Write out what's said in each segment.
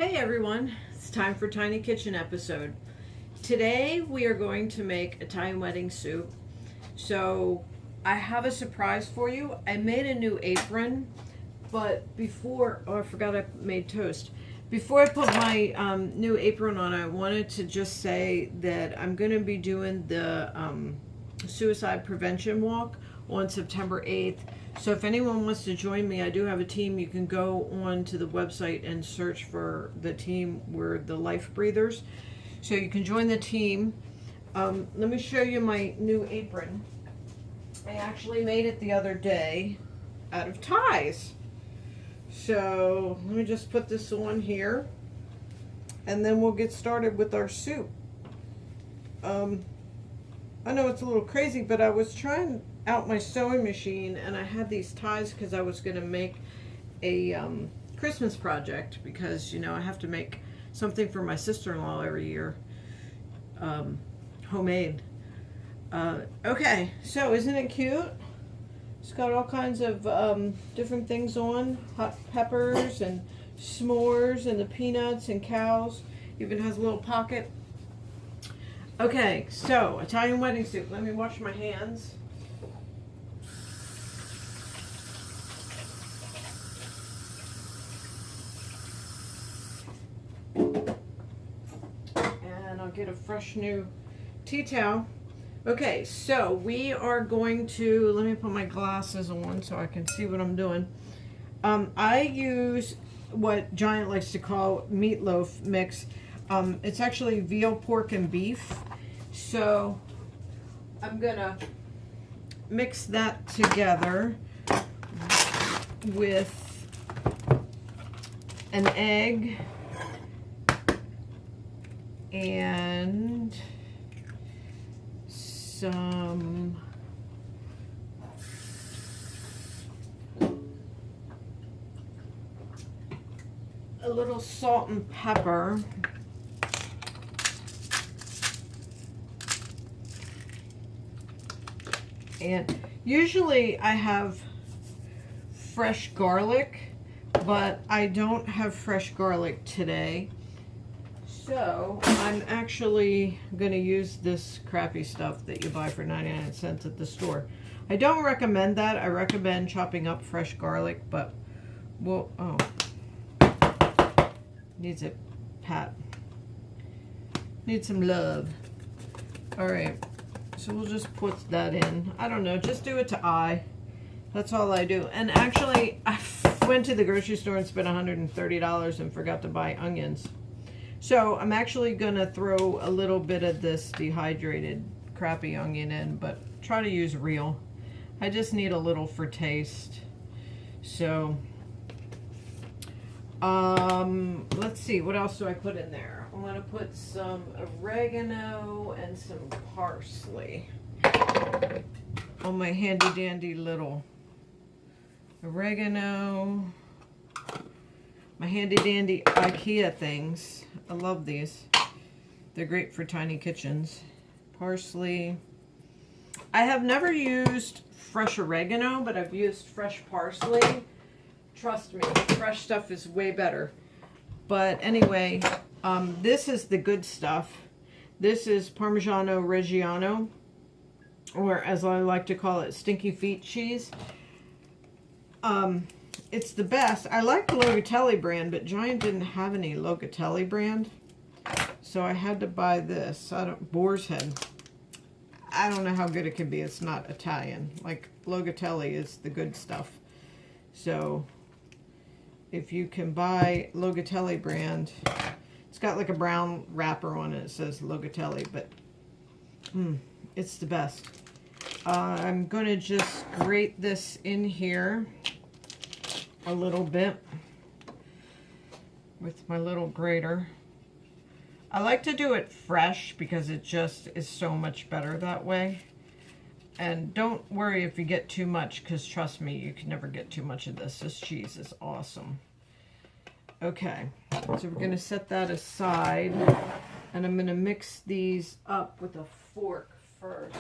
Hey everyone, it's time for Tiny Kitchen episode. Today we are going to make Italian wedding soup. So I have a surprise for you. I made a new apron, but I forgot I made toast. Before I put my new apron on, I wanted to just say that I'm going to be doing the suicide prevention walk on September 8th. So if anyone wants to join me, I do have a team. You can go on to the website and search for the team. We're the Life Breathers. So you can join the team. Let me show you my new apron. I actually made it the other day out of ties. So let me just put this on here and then we'll get started with our soup. I know it's a little crazy, but I was trying out my sewing machine and I had these ties because I was going to make a Christmas project because, you know, I have to make something for my sister-in-law every year, homemade. Okay, so isn't it cute? It's got all kinds of different things on, hot peppers and s'mores and the peanuts and cows. Even has a little pocket. Okay, so Italian wedding soup. Let me wash my hands. And I'll get a fresh new tea towel. Okay, so we are going to, let me put my glasses on so I can see what I'm doing. I use what Giant likes to call meatloaf mix. It's actually veal, pork, and beef. So I'm gonna mix that together with an egg and some a little salt and pepper. And usually I have fresh garlic, but I don't have fresh garlic today. So I'm actually going to use this crappy stuff that you buy for 99 cents at the store. I don't recommend that. I recommend chopping up fresh garlic, but needs a pat. Needs some love. All right. So we'll just put that in. I don't know, just do it to eye. That's all I do. And actually, I went to the grocery store and spent $130 and forgot to buy onions. So I'm actually gonna throw a little bit of this dehydrated crappy onion in, but try to use real. I just need a little for taste. So, let's see, what else do I put in there? I'm gonna put some oregano and some parsley on my handy dandy little oregano, my handy dandy IKEA things. I love these. They're great for tiny kitchens. Parsley. I have never used fresh oregano, but I've used fresh parsley. Trust me, fresh stuff is way better. But anyway, this is the good stuff. This is Parmigiano Reggiano, or as I like to call it, stinky feet cheese. It's the best. I like the Locatelli brand, but Giant didn't have any Locatelli brand. So I had to buy this. Boar's Head. I don't know how good it can be. It's not Italian. Like, Locatelli is the good stuff. So if you can buy Locatelli brand, it's got like a brown wrapper on it. It says Locatelli, but it's the best. I'm going to just grate this in here a little bit with my little grater. I like to do it fresh because it just is so much better that way. And don't worry if you get too much, because trust me, you can never get too much of this. This cheese is awesome. Okay, so we're going to set that aside, and I'm going to mix these up with a fork first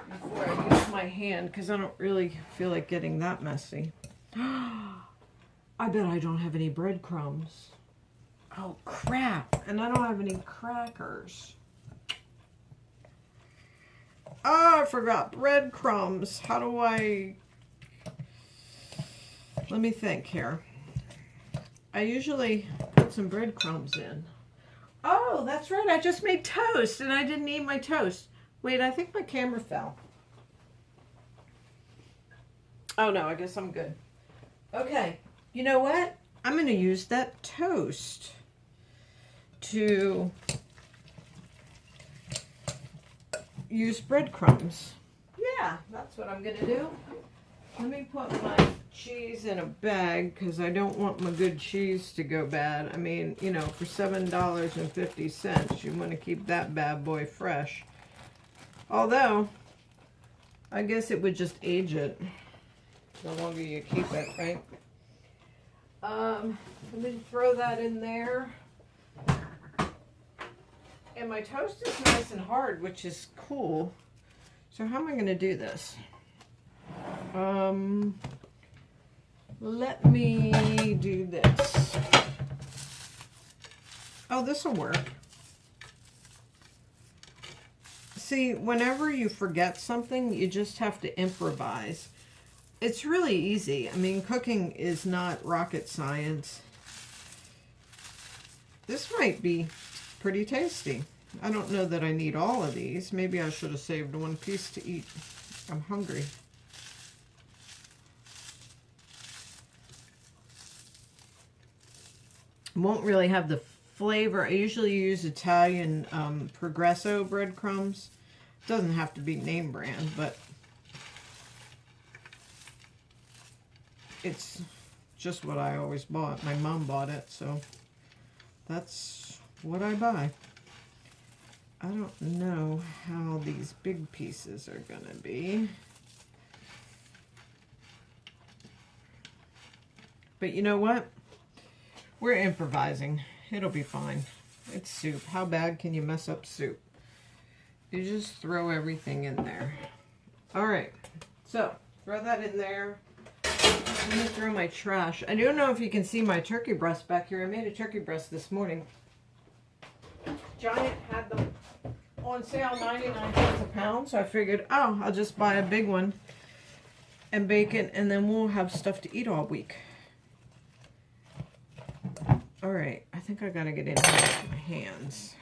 before I use my hand, because I don't really feel like getting that messy. I bet I don't have any breadcrumbs. Oh, crap. And I don't have any crackers. Oh, I forgot breadcrumbs. How do I... Let me think here. I usually put some breadcrumbs in. Oh, that's right. I just made toast and I didn't eat my toast. Wait, I think my camera fell. Oh, no, I guess I'm good. Okay, you know what? I'm going to use that toast to use breadcrumbs. Yeah, that's what I'm going to do. Let me put my cheese in a bag because I don't want my good cheese to go bad. I mean, you know, for $7.50, you want to keep that bad boy fresh. Although, I guess it would just age it the longer you keep it, right? Let me throw that in there. And my toast is nice and hard, which is cool. So how am I going to do this? Let me do this. Oh, this will work. See, whenever you forget something, you just have to improvise. It's really easy. I mean, cooking is not rocket science. This might be pretty tasty. I don't know that I need all of these. Maybe I should have saved one piece to eat. I'm hungry. Won't really have the flavor. I usually use Italian Progresso breadcrumbs. Doesn't have to be name brand, but it's just what I always bought. My mom bought it, so that's what I buy. I don't know how these big pieces are gonna be. But you know what? We're improvising. It'll be fine. It's soup. How bad can you mess up soup? You just throw everything in there. All right. So, throw that in there. I'm going to throw my trash. I don't know if you can see my turkey breast back here. I made a turkey breast this morning. Giant had them on sale, 99 cents a pound. So I figured, oh, I'll just buy a big one and bake it, and then we'll have stuff to eat all week. All right, I think I gotta get in here with my hands.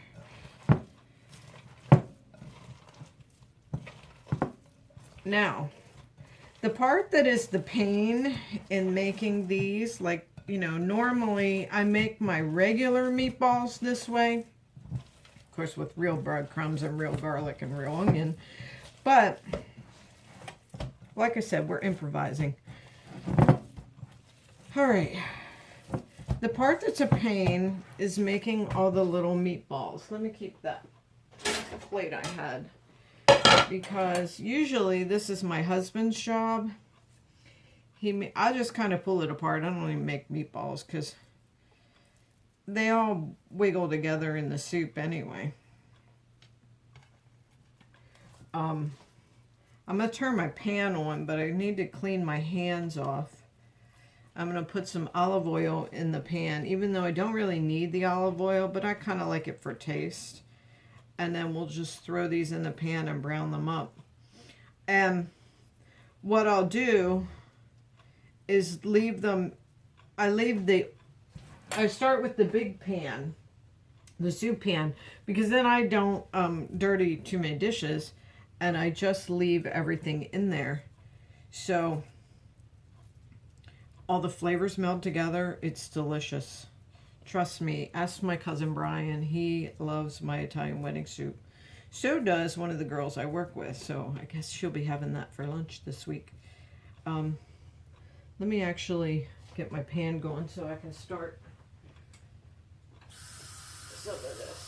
Now, the part that is the pain in making these, like, you know, normally I make my regular meatballs this way. Of course, with real breadcrumbs and real garlic and real onion. But, like I said, we're improvising. All right. The part that's a pain is making all the little meatballs. Let me keep that plate I had. Because usually this is my husband's job. I just kind of pull it apart. I don't even make meatballs because they all wiggle together in the soup anyway. I'm going to turn my pan on, but I need to clean my hands off. I'm going to put some olive oil in the pan, even though I don't really need the olive oil, but I kind of like it for taste. And then we'll just throw these in the pan and brown them up. And what I'll do is leave them, I start with the big pan, the soup pan, because then I don't dirty too many dishes, and I just leave everything in there. So all the flavors meld together. It's delicious. Trust me. Ask my cousin Brian. He loves my Italian wedding soup. So does one of the girls I work with. So I guess she'll be having that for lunch this week. Let me actually get my pan going so I can start some of this.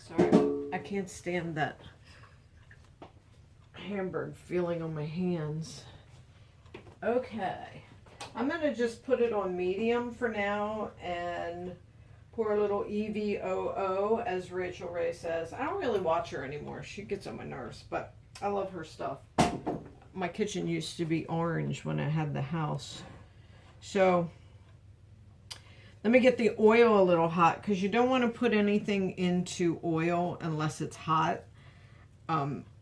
Sorry. I can't stand that hamburger feeling on my hands. Okay. I'm going to just put it on medium for now and pour a little EVOO, as Rachel Ray says. I don't really watch her anymore. She gets on my nerves, but I love her stuff. my kitchen used to be orange when I had the house. So let me get the oil a little hot, because you don't want to put anything into oil unless it's hot.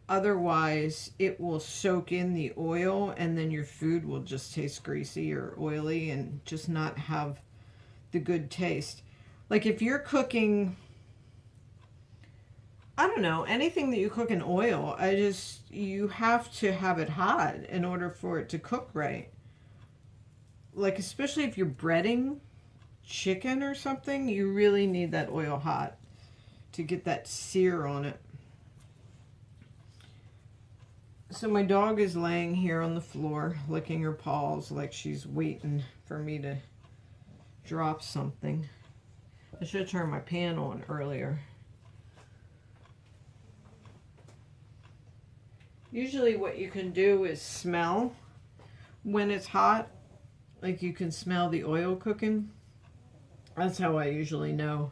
Otherwise, it will soak in the oil, and then your food will just taste greasy or oily and just not have the good taste. Like if you're cooking, I don't know, anything that you cook in oil, you have to have it hot in order for it to cook right. Like especially if you're breading chicken or something, you really need that oil hot to get that sear on it. So my dog is laying here on the floor, licking her paws like she's waiting for me to drop something. I should have turned my pan on earlier. Usually what you can do is smell when it's hot. Like you can smell the oil cooking. That's how I usually know.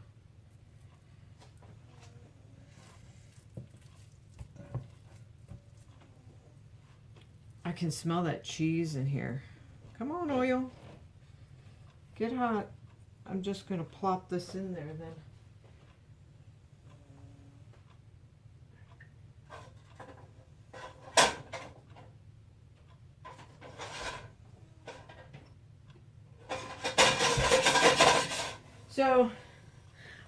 I can smell that cheese in here. Come on, oil. Get hot. I'm just going to plop this in there then. So,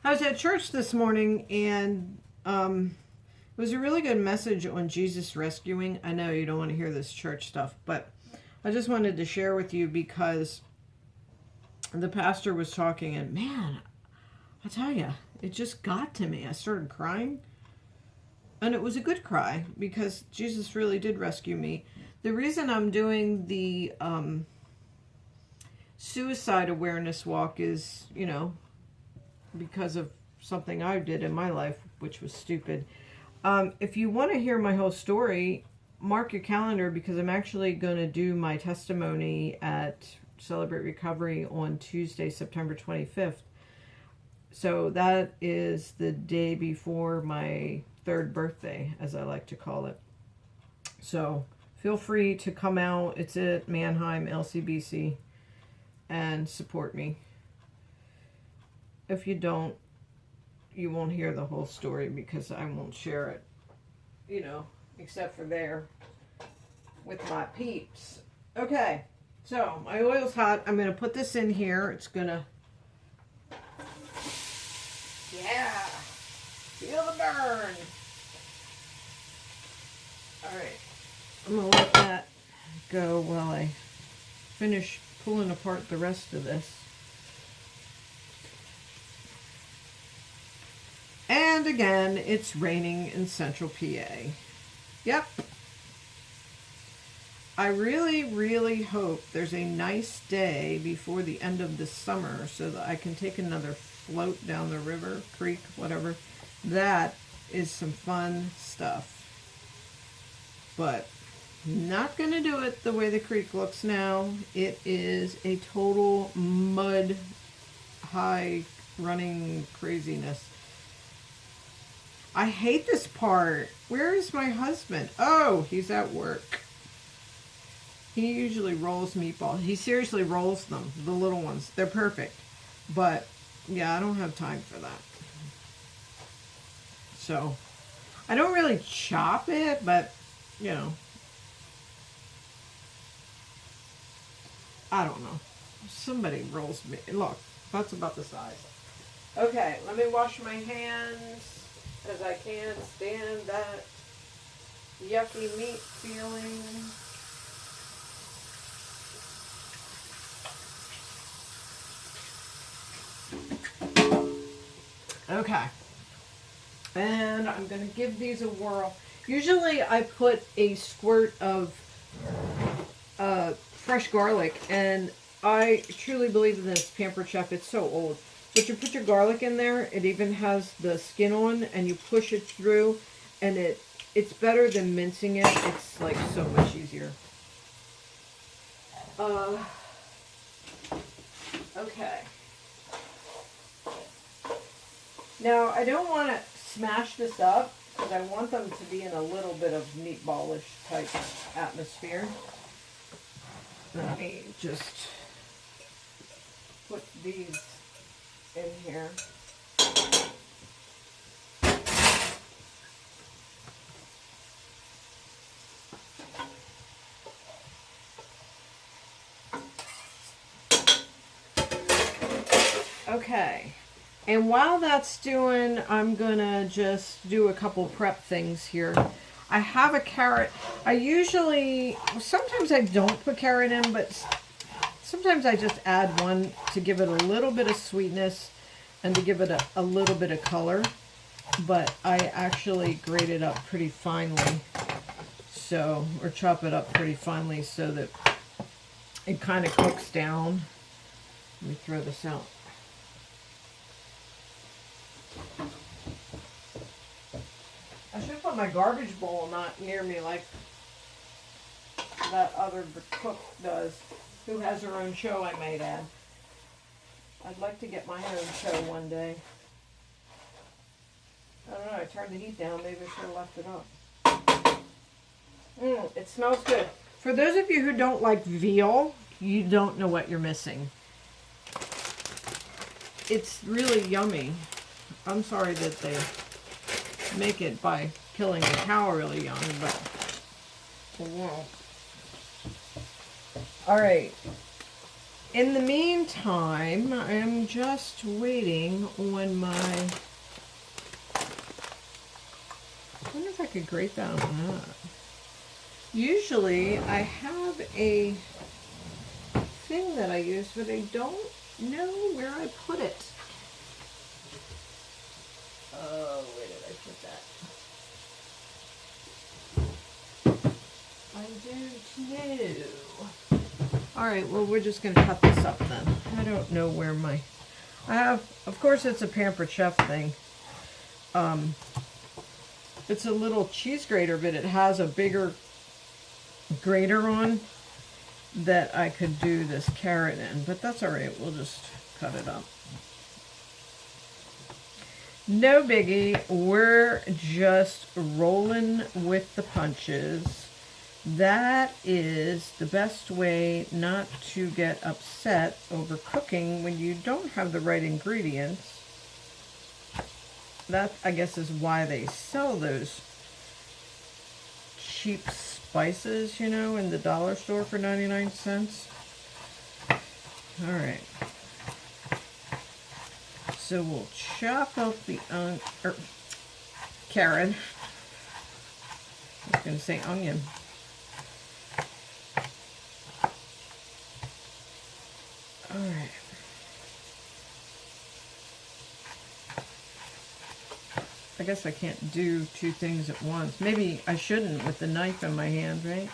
I was at church this morning, and it was a really good message on Jesus rescuing. I know you don't want to hear this church stuff, but I just wanted to share with you because the pastor was talking, and man, I tell you, it just got to me. I started crying, and it was a good cry because Jesus really did rescue me. The reason I'm doing the suicide awareness walk is, because of something I did in my life, which was stupid. If you want to hear my whole story, mark your calendar, because I'm actually going to do my testimony at Celebrate Recovery on Tuesday, September 25th. So that is the day before my 3rd birthday, as I like to call it. So feel free to come out. It's at Mannheim, LCBC, and support me. If you don't, you won't hear the whole story because I won't share it, except for there with my peeps. Okay, so my oil's hot. I'm going to put this in here. It's going to, feel the burn. All right, I'm going to let that go while I finish pulling apart the rest of this. And again, it's raining in central PA. Yep. I really, really hope there's a nice day before the end of the summer so that I can take another float down the river, creek, whatever. That is some fun stuff. But not going to do it the way the creek looks now. It is a total mud, high running craziness. I hate this part. Where is my husband? Oh, he's at work. He usually rolls meatballs. He seriously rolls them, the little ones. They're perfect. But, yeah, I don't have time for that. So, I don't really chop it, but, I don't know. Somebody rolls me. Look, that's about the size. Okay, let me wash my hands, because I can't stand that yucky meat feeling. Okay. And I'm going to give these a whirl. Usually I put a squirt of fresh garlic, and I truly believe in this Pampered Chef. It's so old. But you put your garlic in there, it even has the skin on, and you push it through, and it's better than mincing it. It's like so much easier. Okay. Now, I don't want to smash this up, because I want them to be in a little bit of meatballish type atmosphere. Let me just put these in here. Okay, and while that's doing, I'm gonna just do a couple prep things here. I have a carrot. Sometimes I don't put carrot in, but sometimes I just add one to give it a little bit of sweetness and to give it a little bit of color. But I actually grate it up pretty finely, or chop it up pretty finely so that it kind of cooks down. Let me throw this out. I should put my garbage bowl not near me like that other cook does, who has her own show, I might add. I'd like to get my own show one day. I don't know, I turned the heat down, maybe I should have left it up. It smells good. For those of you who don't like veal, you don't know what you're missing. It's really yummy. I'm sorry that they make it by killing the cow really young, but yeah. All right. In the meantime, I'm just waiting on my. I wonder if I could grate that on that. Usually, I have a thing that I use, but I don't know where I put it. Oh, where did I put that? I don't know. All right, well, we're just going to cut this up then. I don't know where I have, of course, it's a Pampered Chef thing. It's a little cheese grater, but it has a bigger grater on that I could do this carrot in, but that's all right. We'll just cut it up. No biggie. We're just rolling with the punches. That is the best way not to get upset over cooking when you don't have the right ingredients. That, I guess, is why they sell those cheap spices, you know, in the dollar store for 99 cents. All right. So we'll chop up the carrot. I was going to say onion. All right. I guess I can't do two things at once. Maybe I shouldn't with the knife in my hand, right?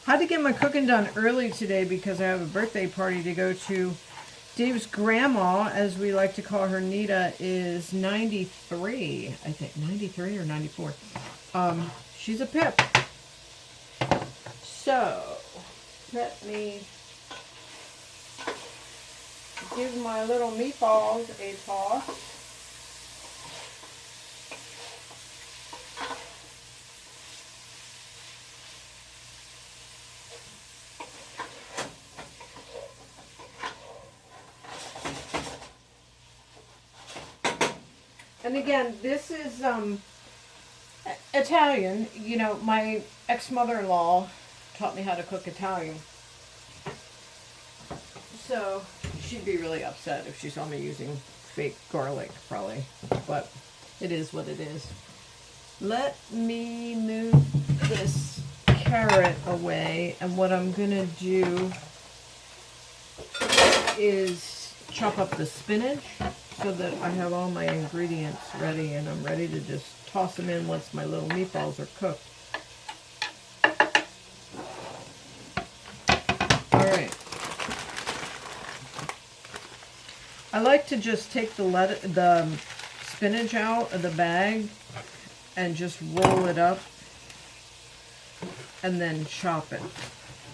Had to get my cooking done early today because I have a birthday party to go to. Dave's grandma, as we like to call her, Nita, is 93, I think. 93 or 94. She's a pip. So, let me give my little meatballs a toss. And again, this is Italian. You know, my ex-mother-in-law taught me how to cook Italian. So she'd be really upset if she saw me using fake garlic, probably. But it is what it is. Let me move this carrot away. And what I'm going to do is chop up the spinach so that I have all my ingredients ready and I'm ready to just toss them in once my little meatballs are cooked. Alright. I like to just take the spinach out of the bag and just roll it up and then chop it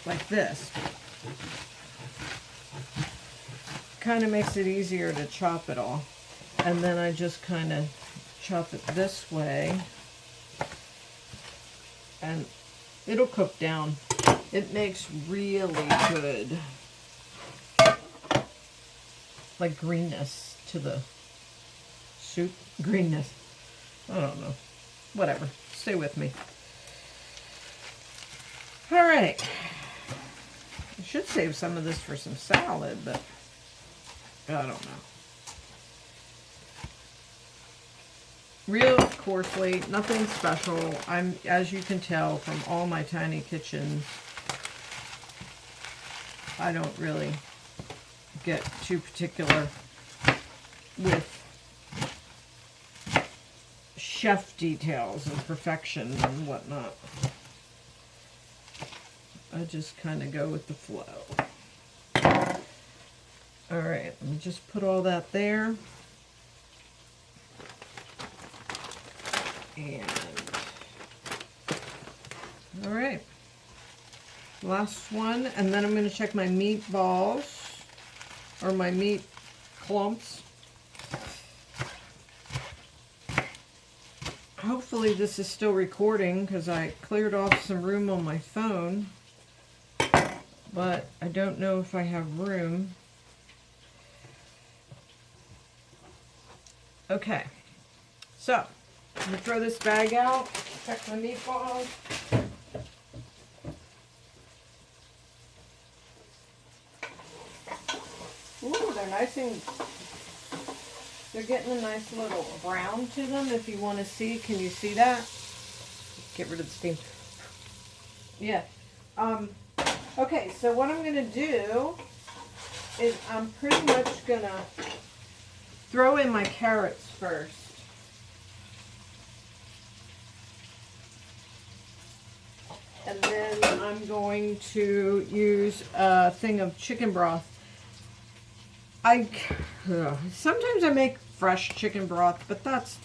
like this. Kind of makes it easier to chop it all. And then I just kind of chop it this way. And it'll cook down. It makes really good, like, greenness to the soup. Greenness. I don't know. Whatever. Stay with me. All right. I should save some of this for some salad, but I don't know. Real coarsely, nothing special. As you can tell from all my tiny kitchens, I don't really get too particular with chef details and perfection and whatnot. I just kind of go with the flow. All right, let me just put all that there. And, all right, last one, and then I'm going to check my meatballs, or my meat clumps. Hopefully this is still recording, because I cleared off some room on my phone, but I don't know if I have room. Okay, so I'm going to throw this bag out, check my meatballs. Ooh, they're nice and, they're getting a nice little brown to them. If you want to see, can you see that? Get rid of the steam. Yeah. Okay, so what I'm going to do is I'm pretty much going to throw in my carrots first. And then I'm going to use a thing of chicken broth. Sometimes I make fresh chicken broth, but that's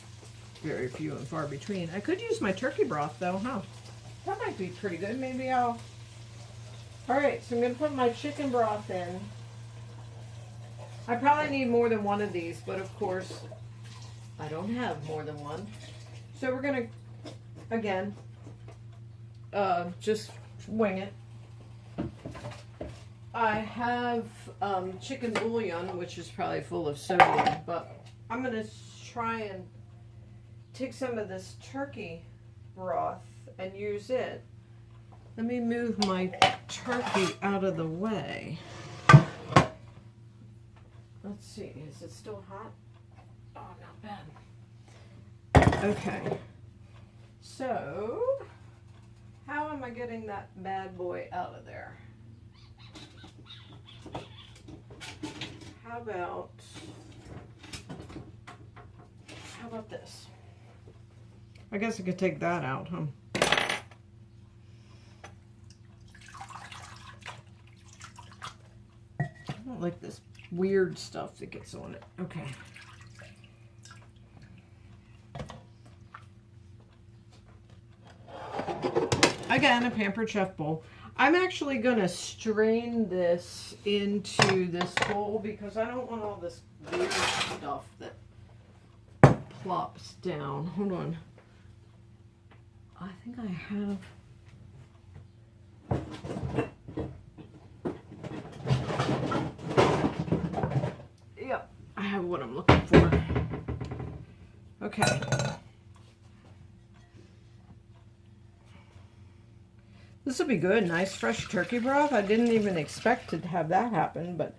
very few and far between. I could use my turkey broth though, huh? That might be pretty good. Maybe I'll... Alright, so I'm going to put my chicken broth in. I probably need more than one of these, but of course, I don't have more than one. So we're going to, again, just wing it. I have chicken bouillon, which is probably full of sodium, but I'm going to try and take some of this turkey broth and use it. Let me move my turkey out of the way. Let's see, is it still hot? Oh, not bad. Okay. So, how am I getting that bad boy out of there? How about this? I guess I could take that out, huh? I don't like this weird stuff that gets on it. Okay. Again, a Pampered Chef bowl. I'm actually going to strain this into this bowl because I don't want all this weird stuff that plops down. Hold on. I think I have... Yep, I have what I'm looking for. Okay. This will be good. Nice fresh turkey broth. I didn't even expect to have that happen, but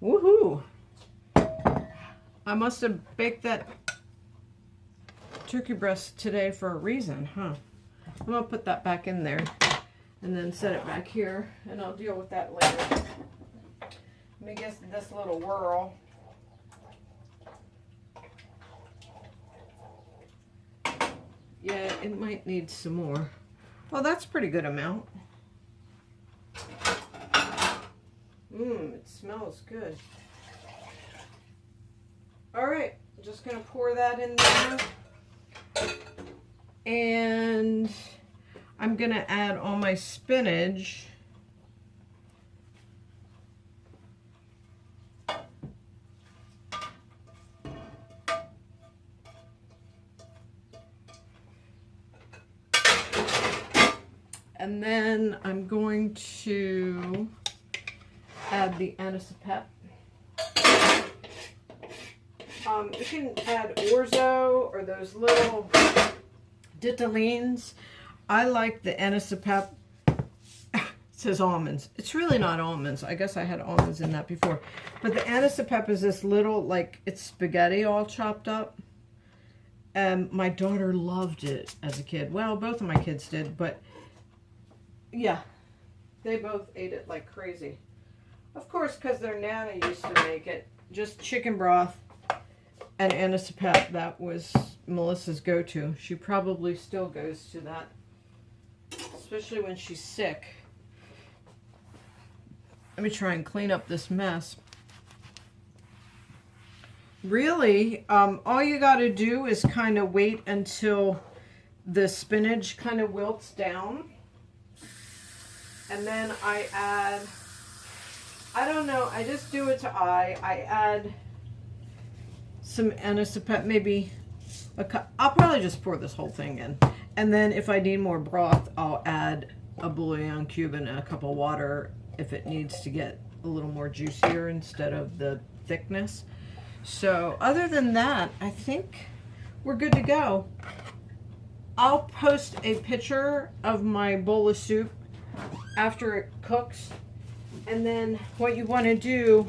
woohoo! I must have baked that turkey breast today for a reason, huh? I'm gonna put that back in there and then set it back here, and I'll deal with that later. Let me get this little whirl. Yeah, it might need some more. Well, that's a pretty good amount. It smells good. All right, just gonna pour that in there. And I'm gonna add all my spinach. And then I'm going to add the anisopep. You can add orzo or those little ditalines. I like the anisopep. It says almonds. It's really not almonds. I guess I had almonds in that before. But the anisopep is this little, like, it's spaghetti all chopped up. And my daughter loved it as a kid. Well, both of my kids did, but yeah, they both ate it like crazy. Of course, because their Nana used to make it. Just chicken broth and anisopep. That was Melissa's go-to. She probably still goes to that, especially when she's sick. Let me try and clean up this mess. Really, all you got to do is kind of wait until the spinach kind of wilts down. And then I add, I don't know, I just do it to eye. I add some anisopep, maybe a cup. I'll probably just pour this whole thing in. And then if I need more broth, I'll add a bouillon cube and a cup of water if it needs to get a little more juicier instead of the thickness. So other than that, I think we're good to go. I'll post a picture of my bowl of soup after it cooks. And then what you want to do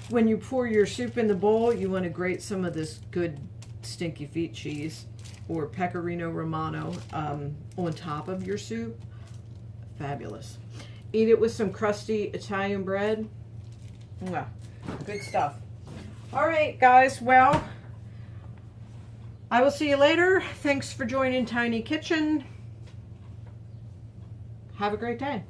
when you pour your soup in the bowl, you want to grate some of this good stinky feet cheese or Pecorino Romano on top of your soup. Fabulous. Eat it with some crusty Italian bread. Mwah. Good stuff. All right, guys. Well, I will see you later. Thanks for joining Tiny Kitchen. Have a great day.